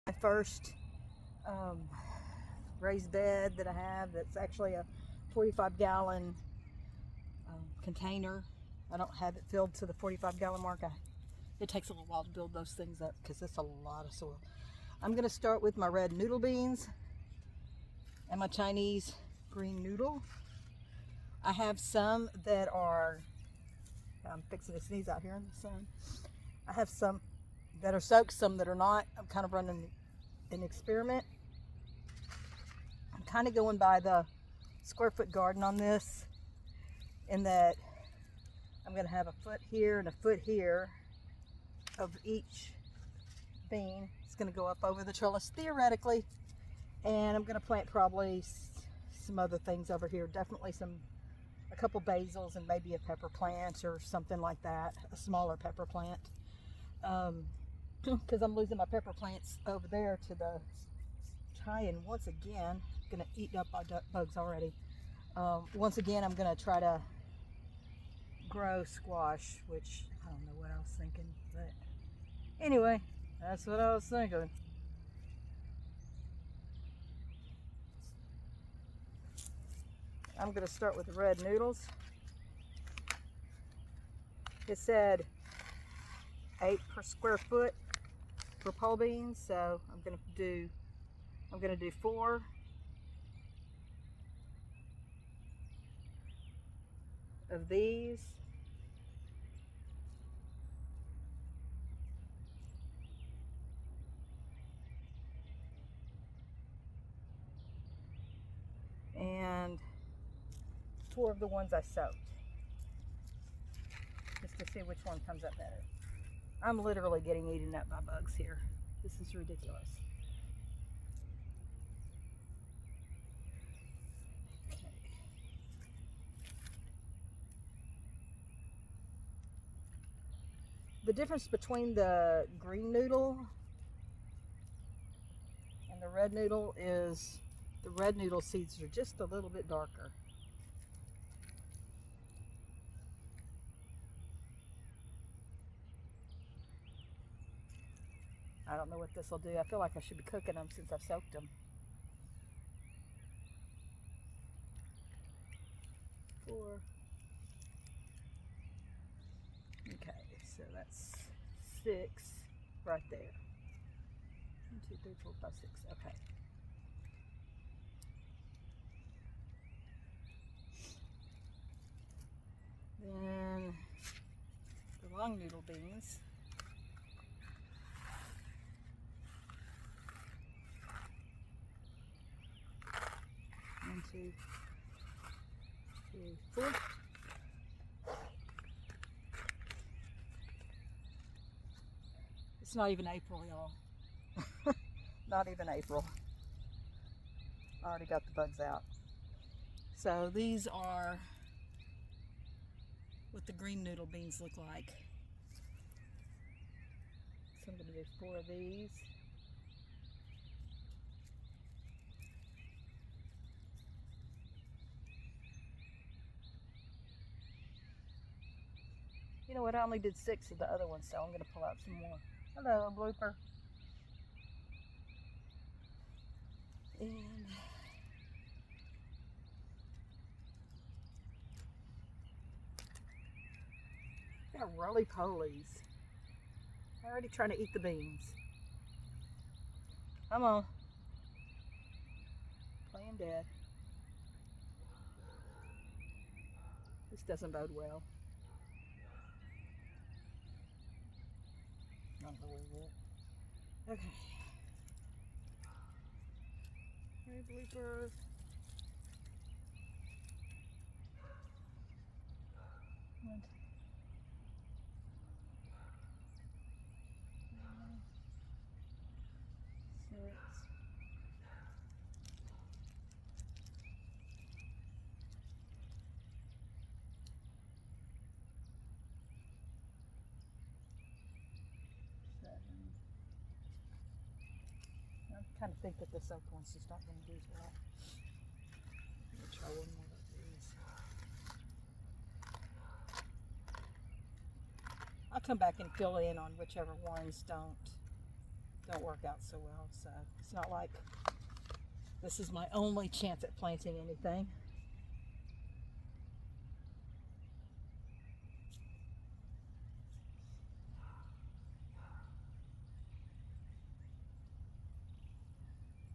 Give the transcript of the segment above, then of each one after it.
My first um, raised bed that I have that's actually a 45-gallon container. I don't have it filled to the 45-gallon mark. It takes a little while to build those things up because it's a lot of soil. I'm going to start with my red noodle beans and my Chinese green noodle. I have some that are, I'm fixing to sneeze out here in the sun. I have some that are soaked, some that are not. I'm kind of running an experiment. I'm kind of going by the square foot garden on this, in that I'm going to have a foot here and a foot here of each bean. It's going to go up over the trellis theoretically, and I'm going to plant probably some other things over here. Definitely a couple basils and maybe a pepper plant or something like that, a smaller pepper plant, because I'm losing my pepper plants over there to the trying once again. Gonna eat up my bugs already. Once again, I'm gonna try to grow squash, which I don't know what I was thinking, but anyway, that's what I was thinking. I'm gonna start with the red noodles. It said 8 per square foot for pole beans, so I'm gonna do 4 of these. And 4 of the ones I soaked, just to see which one comes up better. I'm literally getting eaten up by bugs here. This is ridiculous. Okay. The difference between the green noodle and the red noodle is the red noodle seeds are just a little bit darker. I don't know what this will do. I feel like I should be cooking them since I've soaked them. 4. Okay, so that's 6 right there. 1, 2, 3, 4, 5, 6. Okay. Then the long noodle beans. 1, 2, 3, 4. It's not even April, y'all. Not even April. I already got the bugs out. So these are what the green noodle beans look like. So I'm going to do 4 of these. You know what? I only did 6 of the other ones, so I'm going to pull out some more. Hello, blooper. And got roly-polies. Already trying to eat the beans. Come on. Playing dead. This doesn't bode well. Not really good. Okay. Hey, blooper. One, 6. I kind of think that the soaked one's just not going to do as well. Let me try one more of these. I'll come back and fill in on whichever ones don't don't work out so well. So it's not like this is my only chance at planting anything.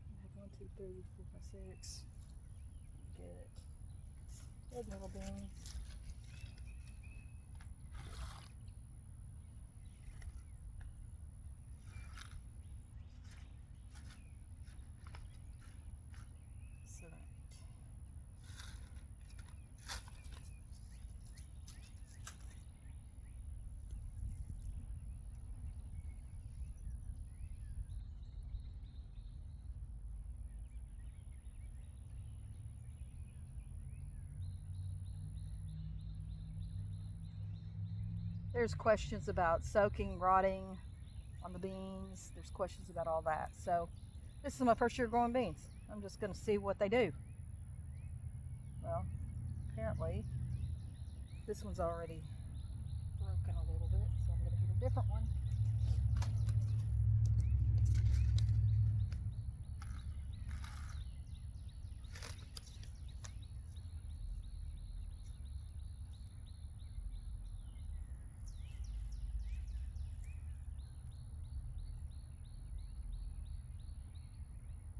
I have 1, 2, 3, 4, 5, 6. Get it. Red noodle beans. There's questions about soaking, rotting on the beans. There's questions about all that. So this is my first year growing beans. I'm just going to see what they do. Well, apparently this one's already broken a little bit, so I'm going to get a different one.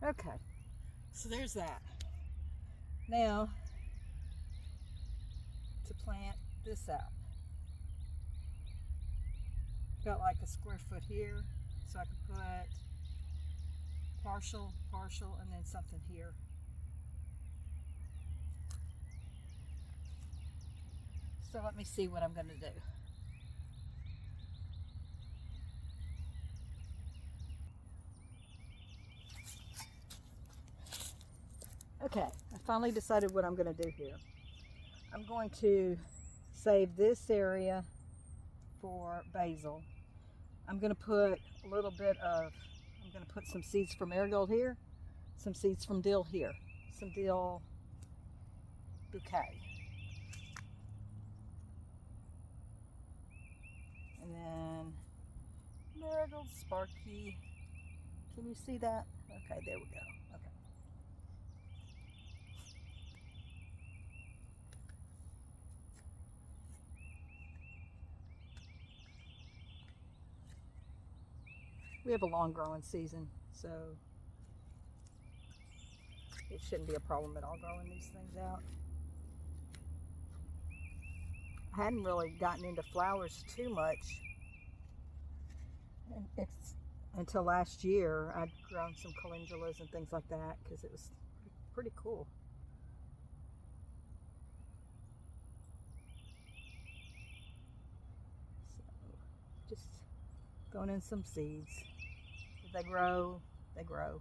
Okay, so there's that. Now, to plant this out. Got like a square foot here, so I can put partial, and then something here. So let me see what I'm going to do. Okay, I finally decided what I'm going to do here. I'm going to save this area for basil. I'm going to put a little bit of, I'm going to put some seeds from marigold here, some seeds from dill here, some dill bouquet. And then marigold sparky. Can you see that? Okay, there we go. Okay. We have a long growing season, so it shouldn't be a problem at all growing these things out. I hadn't really gotten into flowers too much, and it's until last year. I'd grown some calendulas and things like that because it was pretty cool. So just going in some seeds. If they grow, they grow.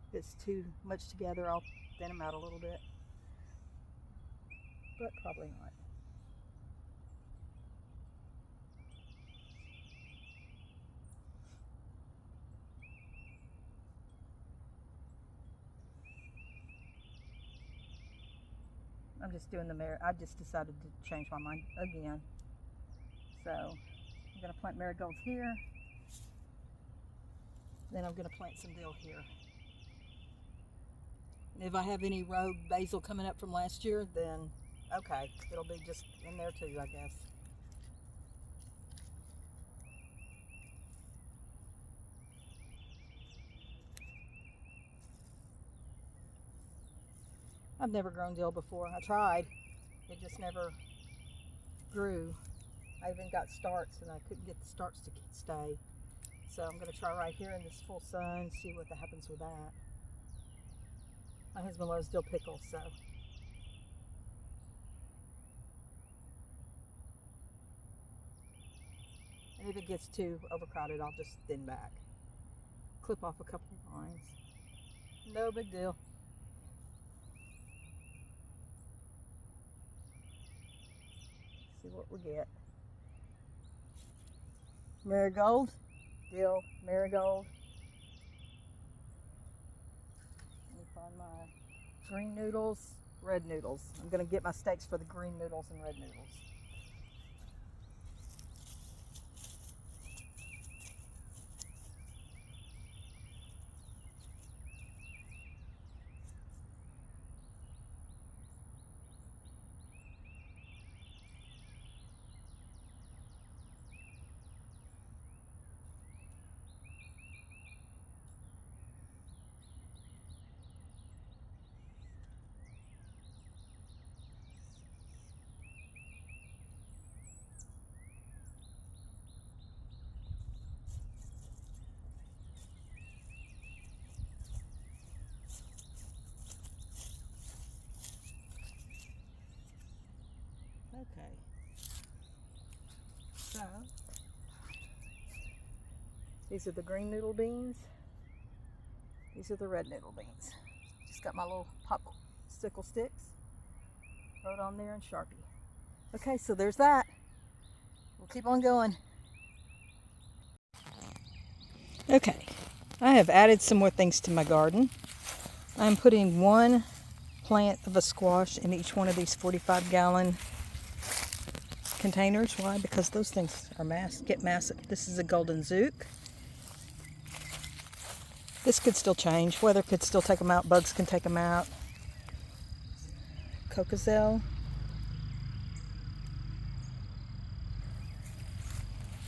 If it's too much together, I'll thin them out a little bit, but probably not. I'm just doing I just decided to change my mind again. So I'm going to plant marigolds here. Then I'm going to plant some dill here. And if I have any rogue basil coming up from last year, then okay, it'll be just in there too, I guess. I've never grown dill before. I tried. It just never grew. I even got starts and I couldn't get the starts to stay. So I'm going to try right here in this full sun, see what happens with that. My husband loves dill pickles, so. And if it gets too overcrowded, I'll just thin back. Clip off a couple of lines. No big deal. See what we get. Marigold, dill, marigold. Let me find my green noodles, red noodles. I'm going to get my stakes for the green noodles and red noodles. These are the green noodle beans. These are the red noodle beans. Just got my little popsicle sticks. Wrote on there in Sharpie. Okay, so there's that. We'll keep on going. Okay, I have added some more things to my garden. I'm putting one plant of a squash in each one of these 45-gallon containers. Why? Because those things are get massive. This is a golden zook. This could still change. Weather could still take them out. Bugs can take them out. Cocozelle.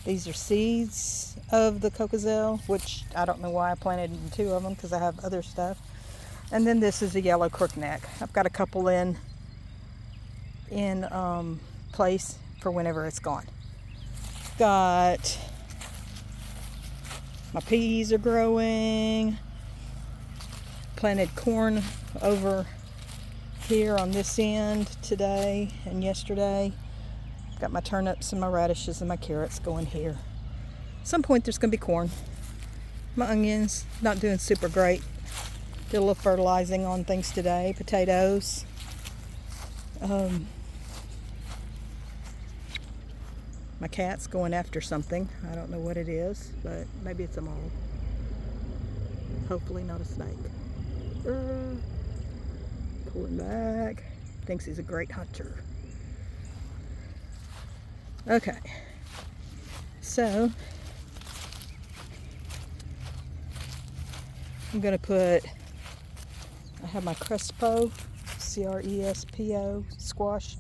These are seeds of the Cocozelle, which I don't know why I planted 2 of them because I have other stuff. And then this is a yellow crookneck. I've got a couple in place for whenever it's gone. Got my peas are growing. Planted corn over here on this end today and yesterday. Got my turnips and my radishes and my carrots going here. At some point there's going to be corn. My onions, not doing super great. Did a little fertilizing on things today. Potatoes. My cat's going after something. I don't know what it is, but maybe it's a mole. Hopefully not a snake. Pulling back. Thinks he's a great hunter. Okay, so I'm going to put, I have my Crespo, C-R-E-S-P-O, squash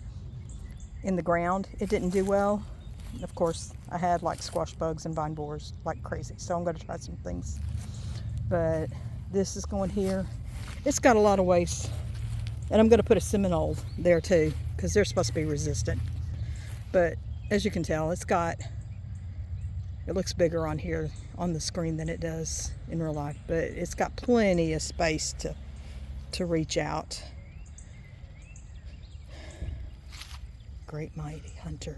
in the ground. It didn't do well. Of course, I had like squash bugs and vine borers like crazy, so I'm going to try some things. But this is going here. It's got a lot of waste. And I'm going to put a Seminole there too, because they're supposed to be resistant. But as you can tell, it looks bigger on here on the screen than it does in real life, but it's got plenty of space to reach out. Great mighty hunter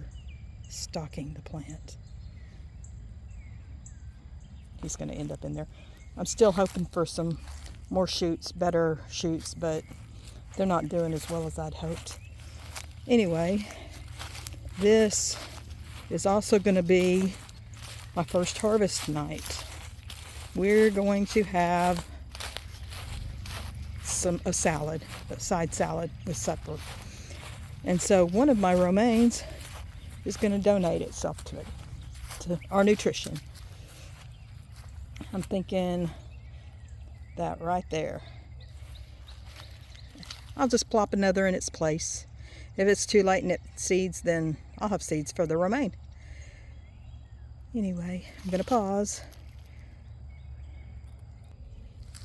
stalking the plant. He's going to end up in there. I'm still hoping for some more shoots, better shoots, but they're not doing as well as I'd hoped. Anyway, this is also going to be my first harvest night. We're going to have a salad, a side salad with supper. And so one of my romaines is going to donate itself to our nutrition. I'm thinking that right there. I'll just plop another in its place. If it's too late and it seeds, then I'll have seeds for the romaine. Anyway, I'm going to pause.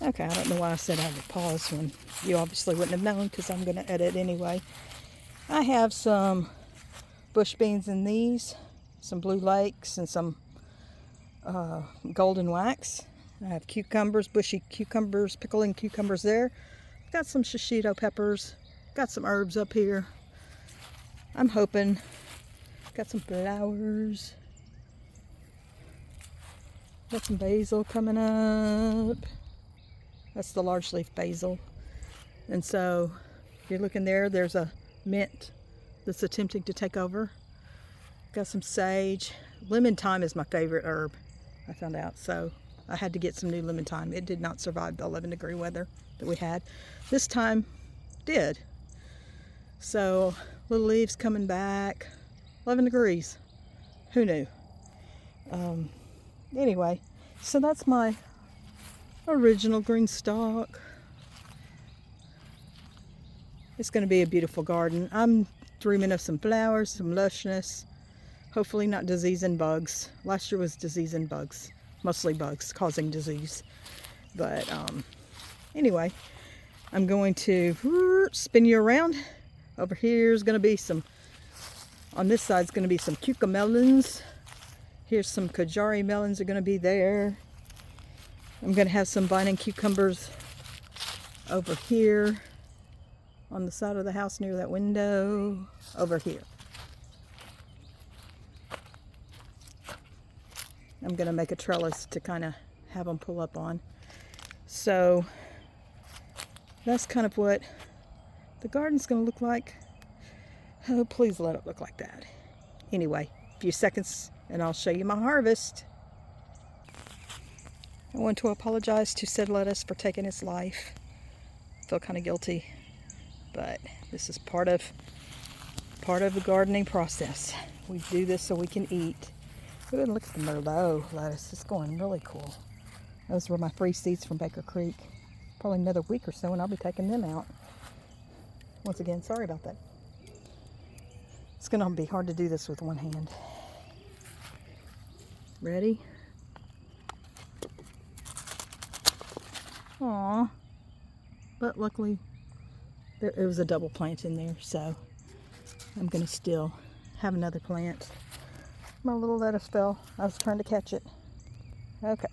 Okay, I don't know why I said I would pause when you obviously wouldn't have known, because I'm going to edit anyway. I have some bush beans in these, some Blue Lakes, and some golden wax. I have cucumbers, bushy cucumbers, pickling cucumbers there. Got some shishito peppers. Got some herbs up here. I'm hoping. Got some flowers. Got some basil coming up. That's the large leaf basil. And so, if you're looking there, there's a mint that's attempting to take over. Got some sage. Lemon thyme is my favorite herb, I found out. So, I had to get some new lemon thyme. It did not survive the 11-degree weather that we had. This time, did. So, little leaves coming back. 11 degrees. Who knew? Anyway, so that's my original green stalk. It's going to be a beautiful garden. I'm dreaming of some flowers, some lushness. Hopefully not disease and bugs. Last year was disease and bugs. Mostly bugs causing disease. But anyway, I'm going to spin you around. Over here is going to be some, on this side is going to be some cucamelons. Here's some Kajari melons are going to be there. I'm going to have some vine and cucumbers over here on the side of the house near that window over here. I'm going to make a trellis to kind of have them pull up on. So that's kind of what the garden's going to look like. Oh, please let it look like that. Anyway, a few seconds and I'll show you my harvest. I want to apologize to said lettuce for taking its life. I feel kind of guilty, but this is part of the gardening process. We do this so we can eat. Go ahead and look at the Merlot lettuce. It's going really cool. Those were my free seeds from Baker Creek. Probably another week or so and I'll be taking them out. Once again, sorry about that. It's going to be hard to do this with one hand. Ready? Aww. But luckily, it was a double plant in there, so I'm going to still have another plant. My little lettuce fell. I was trying to catch it. Okay.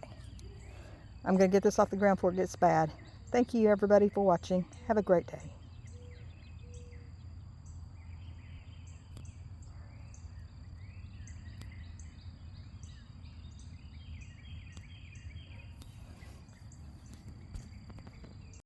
I'm going to get this off the ground before it gets bad. Thank you, everybody, for watching. Have a great day.